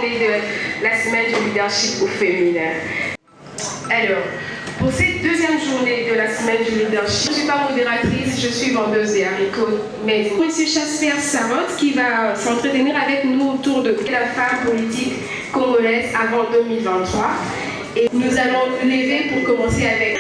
journée de la semaine du leadership au féminin. Alors, pour cette deuxième journée de la semaine du leadership, je ne suis pas modératrice, je suis vendeuse des haricots. Mais Monsieur Chasper Sarotte qui va s'entretenir avec nous autour de la femme politique congolaise avant 2023. Et nous allons nous lever pour commencer avec...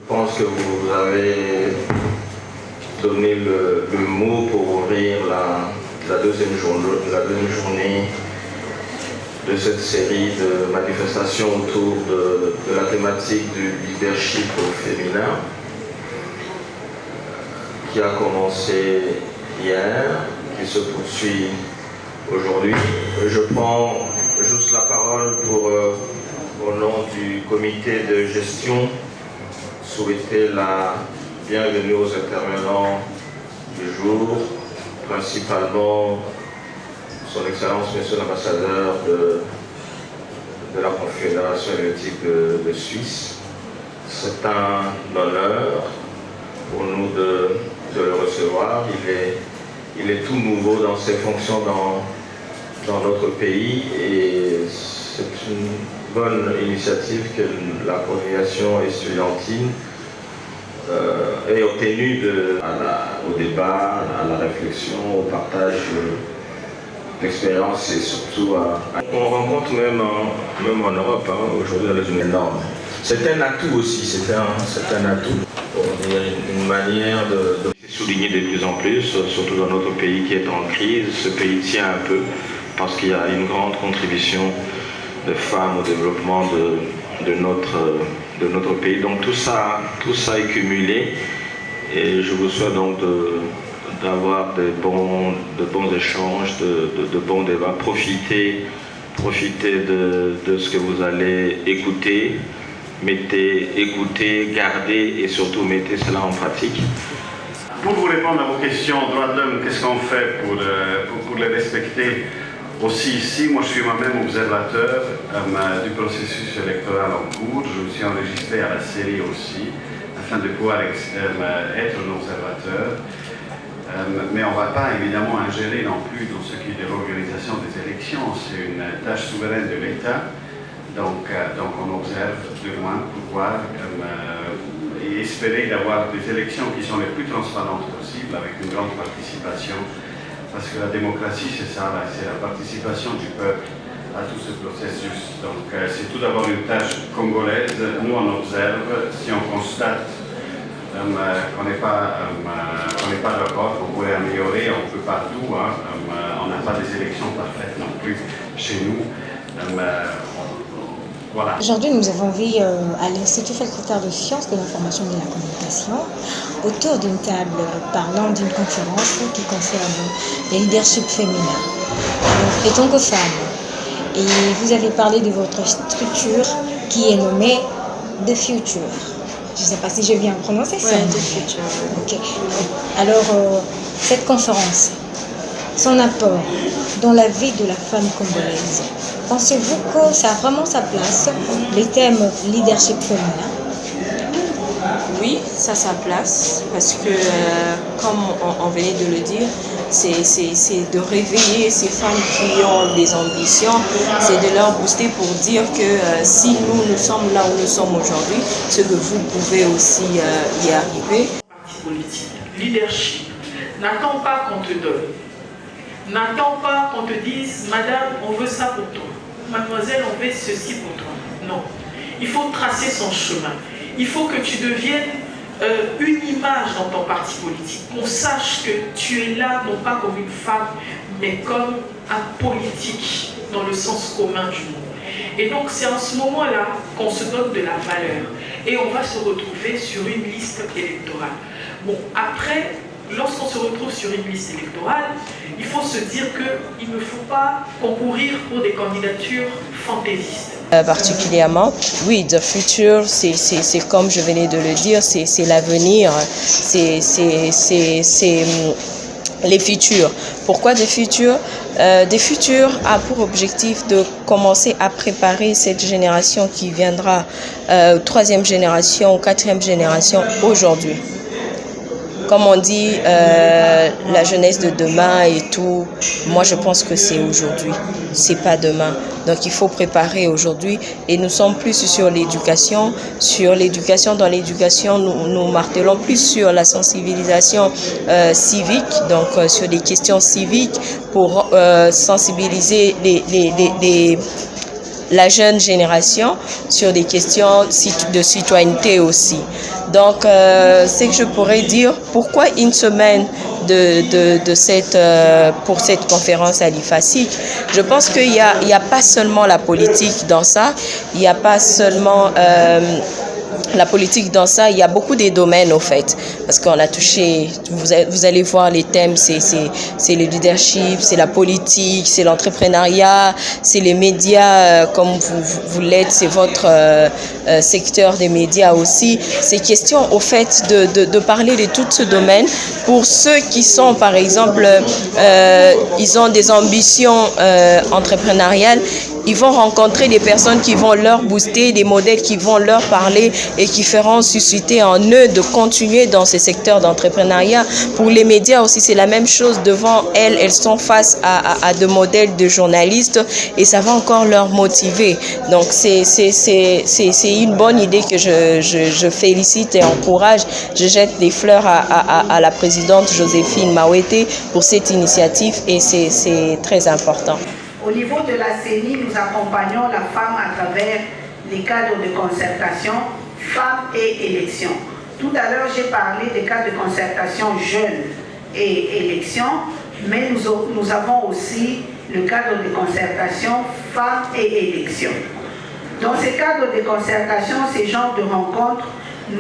Je pense que vous avez donné le mot pour ouvrir la deuxième journée de cette série de manifestations autour de la thématique du leadership au féminin qui a commencé hier, qui se poursuit aujourd'hui. Je prends juste la parole pour, au nom du comité de gestion, souhaiter la bienvenue aux intervenants du jour, principalement Son Excellence Monsieur l'ambassadeur de la Confédération helvétique de Suisse. C'est un honneur pour nous de le recevoir. Il est tout nouveau dans ses fonctions dans notre pays et c'est une bonne initiative que la coordination estudiantine ait obtenue au débat, à la réflexion, au partage d'expériences et surtout on rencontre même en Europe aujourd'hui dans les zones énormes. C'est un atout aussi, c'est un atout, une manière de souligner de plus en plus, surtout dans notre pays qui est en crise. Ce pays tient un peu parce qu'il y a une grande contribution de femmes au développement de notre pays. Donc tout ça est cumulé et je vous souhaite donc d'avoir de bons échanges, de bons débats. Profitez de ce que vous allez écouter, écoutez, gardez et surtout mettez cela en pratique. Pour vous répondre à vos questions, droits de l'homme, qu'est-ce qu'on fait pour les respecter aussi ici? Moi, je suis moi-même observateur du processus électoral en cours. Je me suis enregistré à la série aussi, afin de pouvoir être un observateur. Mais on ne va pas évidemment ingérer non plus dans ce qui est de l'organisation des élections. C'est une tâche souveraine de l'État. Donc on observe de loin pour voir et espérer d'avoir des élections qui sont les plus transparentes possibles avec une grande participation. Parce que la démocratie, c'est ça, c'est la participation du peuple à tout ce processus. Donc c'est tout d'abord une tâche congolaise. Nous, on observe. Si on constate qu'on n'est pas d'accord, qu'on pourrait améliorer, on peut partout. On n'a pas des élections parfaites non plus chez nous. Voilà. Aujourd'hui, nous avons vu à l'Institut facultaire de sciences de l'information et de la communication, autour d'une table parlant d'une conférence qui concerne le leadership féminin. Et tant que femme, et vous avez parlé de votre structure qui est nommée The Future. Je ne sais pas si je viens prononcer ça. Oui, The Future. Ok. Alors, cette conférence, son apport dans la vie de la femme congolaise, pensez-vous que ça a vraiment sa place, les thèmes leadership féminin? Oui, ça a sa place, parce que, comme on venait de le dire, c'est de réveiller ces femmes qui ont des ambitions, c'est de leur booster pour dire que si nous sommes là où nous sommes aujourd'hui, c'est que vous pouvez aussi y arriver. Parti politique, leadership, n'attends pas qu'on te donne. N'attends pas qu'on te dise, madame, on veut ça pour toi. Mademoiselle, on veut ceci pour toi. Non. Il faut tracer son chemin. Il faut que tu deviennes une image dans ton parti politique. Qu'on sache que tu es là, non pas comme une femme, mais comme un politique, dans le sens commun du mot. Et donc, c'est en ce moment-là qu'on se donne de la valeur. Et on va se retrouver sur une liste électorale. Bon, après, lorsqu'on se retrouve sur une liste électorale, il faut se dire qu'il ne faut pas concourir pour des candidatures fantaisistes. Particulièrement, oui, the future, c'est comme je venais de le dire, c'est l'avenir, c'est les futurs. Pourquoi des futurs? Des futurs a pour objectif de commencer à préparer cette génération qui viendra, troisième génération, quatrième génération aujourd'hui. Comme on dit, la jeunesse de demain et tout, moi je pense que c'est aujourd'hui, c'est pas demain. Donc il faut préparer aujourd'hui et nous sommes plus sur l'éducation. Dans l'éducation, nous martelons plus sur la sensibilisation civique, donc sur des questions civiques pour sensibiliser la jeune génération sur des questions de citoyenneté aussi. Donc, c'est que je pourrais dire pourquoi une semaine pour cette conférence à l'IFASIC. Je pense qu'il n'y a pas seulement la politique dans ça, il n'y a pas seulement la politique dans ça, il y a beaucoup de domaines au fait, parce qu'on a touché, vous allez voir les thèmes, c'est le leadership, c'est la politique, c'est l'entrepreneuriat, c'est les médias, comme vous l'êtes, c'est votre secteur des médias aussi. C'est question au fait de parler de tout ce domaine pour ceux qui sont, par exemple, ils ont des ambitions entrepreneuriales. Ils vont rencontrer des personnes qui vont leur booster, des modèles qui vont leur parler et qui feront susciter en eux de continuer dans ces secteurs d'entrepreneuriat. Pour les médias aussi, c'est la même chose. Devant elles sont face à de modèles de journalistes et ça va encore leur motiver. Donc, c'est une bonne idée que je félicite et encourage. Je jette des fleurs à la présidente Joséphine Mawete pour cette initiative et c'est très important. Au niveau de la CENI, nous accompagnons la femme à travers les cadres de concertation femmes et élections. Tout à l'heure, j'ai parlé des cadres de concertation jeunes et élections, mais nous avons aussi le cadre de concertation femmes et élections. Dans ces cadres de concertation, ces genres de rencontres,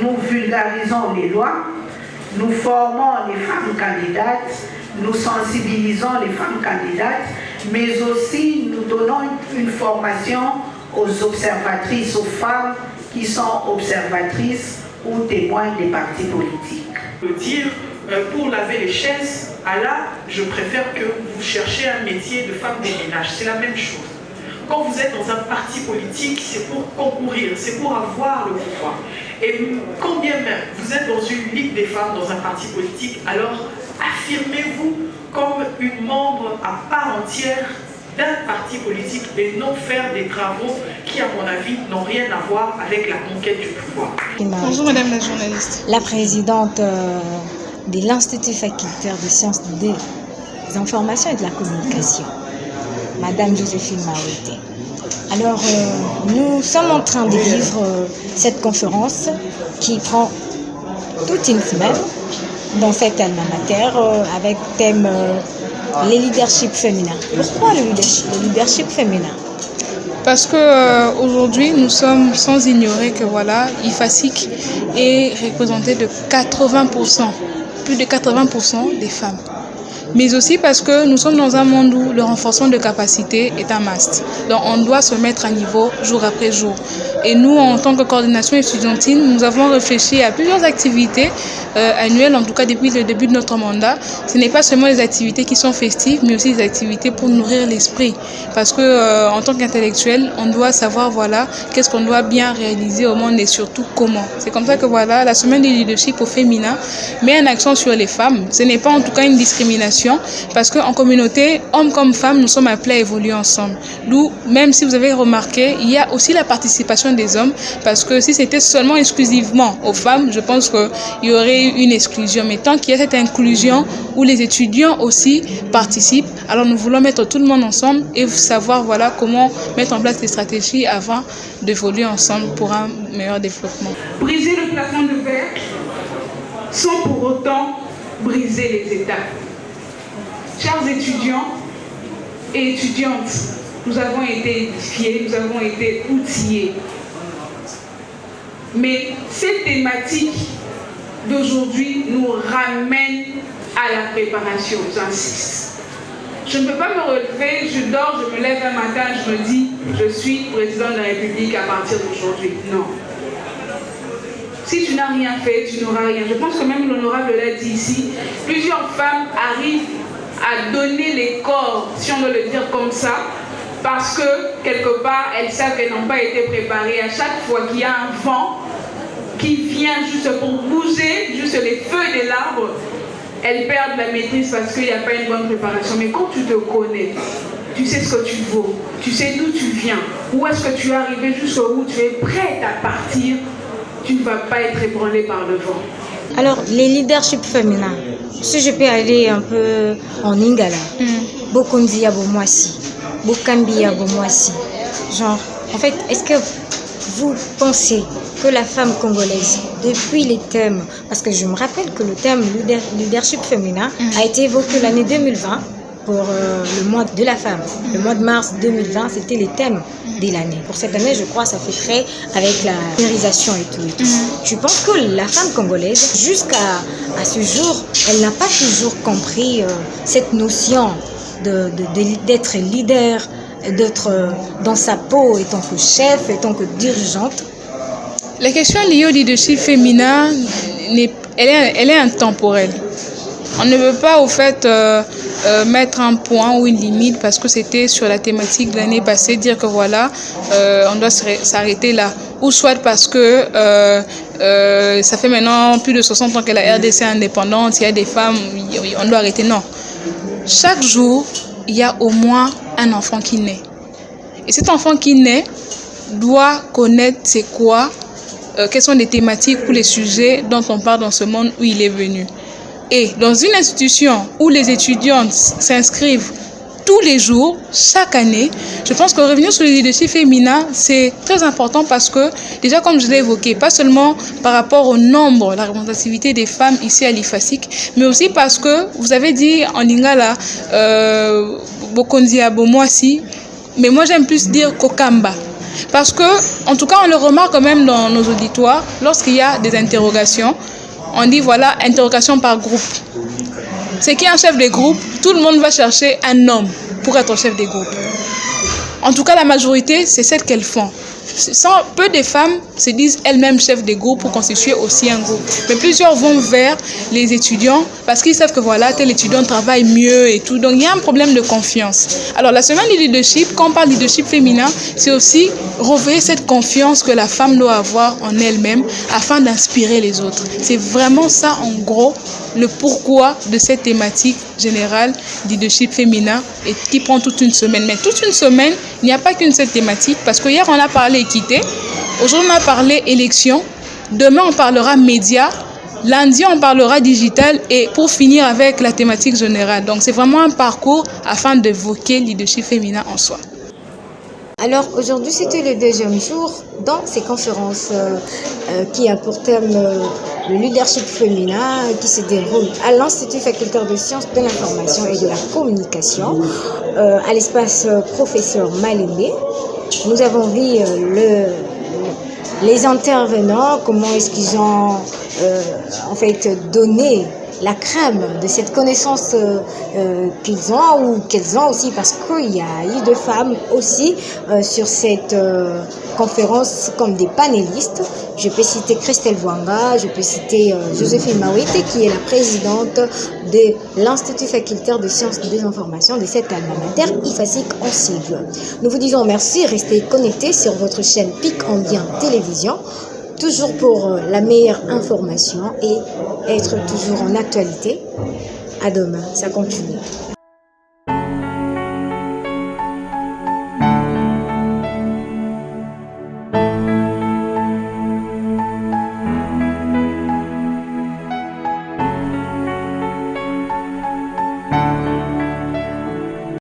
nous vulgarisons les lois, nous formons les femmes candidates, nous sensibilisons les femmes candidates, mais aussi nous donnons une formation aux observatrices, aux femmes qui sont observatrices ou témoins des partis politiques. Dire, pour laver les chaises, je préfère que vous cherchiez un métier de femme des ménages. C'est la même chose. Quand vous êtes dans un parti politique, c'est pour concourir, c'est pour avoir le pouvoir. Et quand bien même vous êtes dans une ligue des femmes dans un parti politique, alors affirmez-vous comme une membre à part entière d'un parti politique et non faire des travaux qui, à mon avis, n'ont rien à voir avec la conquête du pouvoir. Bonjour Madame la journaliste. La présidente de l'Institut facultaire des sciences des informations et de la communication, Madame Joséphine Mawete. Alors, nous sommes en train de vivre cette conférence qui prend toute une semaine dans cette alma mater avec thème les leaderships féminins. Pourquoi le leadership féminin? Parce que aujourd'hui, nous sommes sans ignorer que voilà, IFASIC est représenté de 80%, plus de 80% des femmes. Mais aussi parce que nous sommes dans un monde où le renforcement de capacité est un must. Donc on doit se mettre à niveau jour après jour. Et nous, en tant que coordination estudiantine, nous avons réfléchi à plusieurs activités annuelles, en tout cas depuis le début de notre mandat. Ce n'est pas seulement les activités qui sont festives, mais aussi des activités pour nourrir l'esprit. Parce que en tant qu'intellectuel, on doit savoir voilà qu'est-ce qu'on doit bien réaliser au monde et surtout comment. C'est comme ça que voilà la semaine du leadership au féminin met un accent sur les femmes. Ce n'est pas en tout cas une discrimination évolution, parce qu'en communauté, hommes comme femmes, nous sommes appelés à évoluer ensemble. D'où, même si vous avez remarqué, il y a aussi la participation des hommes, parce que si c'était seulement exclusivement aux femmes, je pense qu'il y aurait eu une exclusion. Mais tant qu'il y a cette inclusion où les étudiants aussi participent, alors nous voulons mettre tout le monde ensemble et savoir voilà, comment mettre en place des stratégies avant d'évoluer ensemble pour un meilleur développement. Briser le plafond de verre sans pour autant briser les États. Chers étudiants et étudiantes, nous avons été édifiés, nous avons été outillés. Mais cette thématique d'aujourd'hui nous ramène à la préparation, j'insiste. Je ne peux pas me relever, je dors, je me lève un matin, je me dis, je suis président de la République à partir d'aujourd'hui. Non. Si tu n'as rien fait, tu n'auras rien. Je pense que même l'honorable l'a dit ici, plusieurs femmes arrivent à donner les corps, si on doit le dire comme ça, parce que quelque part, elles savent qu'elles n'ont pas été préparées. À chaque fois qu'il y a un vent qui vient juste pour bouger, juste les feuilles de l'arbre, elles perdent la maîtrise parce qu'il n'y a pas une bonne préparation. Mais quand tu te connais, tu sais ce que tu vaux, tu sais d'où tu viens, où est-ce que tu es arrivé jusqu'où tu es prête à partir, tu ne vas pas être ébranlé par le vent. Alors, les leaderships féminins, si je peux aller un peu en lingala, Bokonzi ya bomwasi, Bokambi ya bomwasi. Genre, en fait, est-ce que vous pensez que la femme congolaise, depuis les thèmes, parce que je me rappelle que le thème leadership féminin a été évoqué l'année 2020 pour le mois de la femme. Le mois de mars 2020, c'était les thèmes de l'année. Pour cette année, je crois, ça fait très avec la numérisation et tout. Je pense que la femme congolaise, jusqu'à ce jour, elle n'a pas toujours compris cette notion d'être leader, d'être dans sa peau en tant que chef, en tant que dirigeante. La question liée au leadership féminin, elle est intemporelle. On ne veut pas au fait mettre un point ou une limite parce que c'était sur la thématique de l'année passée, dire que voilà, on doit s'arrêter là. Ou soit parce que ça fait maintenant plus de 60 ans que la RDC est indépendante, il y a des femmes, on doit arrêter. Non. Chaque jour, il y a au moins un enfant qui naît. Et cet enfant qui naît doit connaître c'est quoi, quelles sont les thématiques ou les sujets dont on parle dans ce monde où il est venu. Et dans une institution où les étudiantes s'inscrivent tous les jours, chaque année, je pense que revenir sur le leadership féminin, c'est très important parce que, déjà comme je l'ai évoqué, pas seulement par rapport au nombre, la représentativité des femmes ici à l'IFASIC, mais aussi parce que, vous avez dit en lingala, Bokonzi Abomwasi, mais moi j'aime plus dire Kokamba. Parce que, en tout cas, on le remarque quand même dans nos auditoires, lorsqu'il y a des interrogations, on dit voilà, interrogation par groupe. C'est qui est un chef de groupe, tout le monde va chercher un homme pour être chef de groupe. En tout cas, la majorité, c'est celle qu'elles font. Peu de femmes se disent elles-mêmes chefs de groupe pour constituer aussi un groupe. Mais plusieurs vont vers les étudiants parce qu'ils savent que voilà, tel étudiant travaille mieux et tout. Donc, il y a un problème de confiance. Alors, la semaine du leadership, quand on parle de leadership féminin, c'est aussi réveiller cette confiance que la femme doit avoir en elle-même afin d'inspirer les autres. C'est vraiment ça, en gros, le pourquoi de cette thématique générale leadership féminin et qui prend toute une semaine. Mais toute une semaine, il n'y a pas qu'une seule thématique parce que hier, on a parlé équité, aujourd'hui, on a parlé élection, demain, on parlera médias, lundi, on parlera digital et pour finir avec la thématique générale. Donc, c'est vraiment un parcours afin d'évoquer le leadership féminin en soi. Alors aujourd'hui, c'était le deuxième jour dans ces conférences qui a pour thème le leadership féminin qui se déroule à l'Institut facultaire de sciences de l'information et de la communication à l'espace professeur Malembe. Nous avons vu les intervenants, comment est-ce qu'ils ont en fait donné la crème de cette connaissance qu'ils ont ou qu'elles ont aussi parce qu'il y a eu deux femmes aussi sur cette conférence comme des panélistes. Je peux citer Christelle Wanga, je peux citer Joséphine Mawete qui est la présidente de l'Institut facultaire de sciences des informations de cette alma mater IFASIC en sigle. Nous vous disons merci, restez connectés sur votre chaîne PIC en bien télévision. Toujours pour la meilleure information et être toujours en actualité. À demain, ça continue.